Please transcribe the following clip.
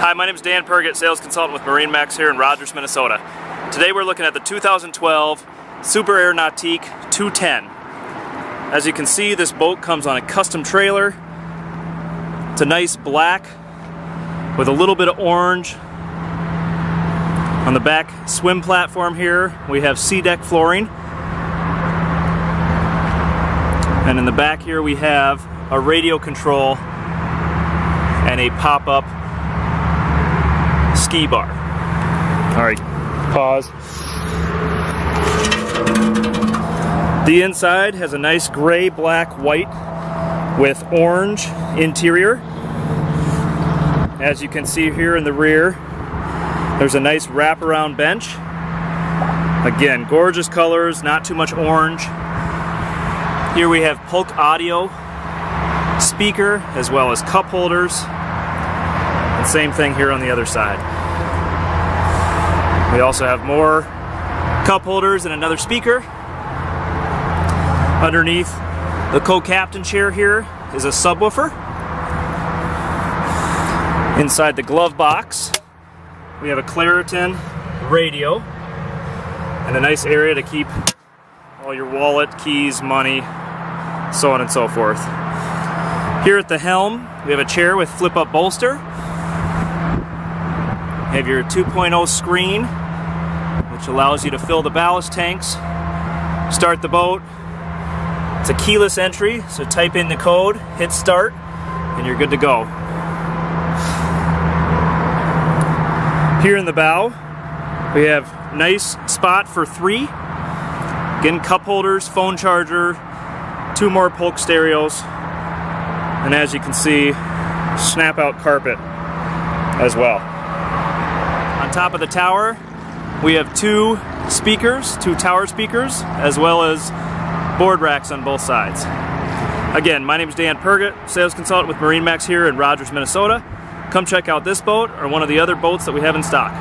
Hi, my name is Dan Pergett, sales consultant with MarineMax here in Rogers, Minnesota. Today we're looking at the 2012 Super Air Nautique 210. As you can see, this boat comes on a custom trailer. It's a nice black with a little bit of orange. On the back swim platform here, we have sea-deck flooring. And in the back here we have a radio control and a pop-up ski bar. Alright, pause. The inside has a nice gray, black, white with orange interior. As you can see here in the rear, there's a nice wraparound bench. Again, gorgeous colors, not too much orange. Here we have Polk audio speaker as well as cup holders. And same thing here on the other side. We also have more cup holders and another speaker. Underneath the co-captain chair here is a subwoofer. Inside the glove box, we have a Claritin radio and a nice area to keep all your wallet, keys, money, so on and so forth. Here at the helm, we have a chair with flip-up bolster. You have your 2.0 screen, which allows you to fill the ballast tanks, start the boat. It's a keyless entry, so type in the code, hit start, and you're good to go. Here in the bow, we have nice spot for 3. Again, cup holders, phone charger, 2 more Polk stereos, and as you can see, snap out carpet as well. On top of the tower, we have 2 speakers, 2 tower speakers, as well as board racks on both sides. Again, my name is Dan Pergett, sales consultant with MarineMax here in Rogers, Minnesota. Come check out this boat or one of the other boats that we have in stock.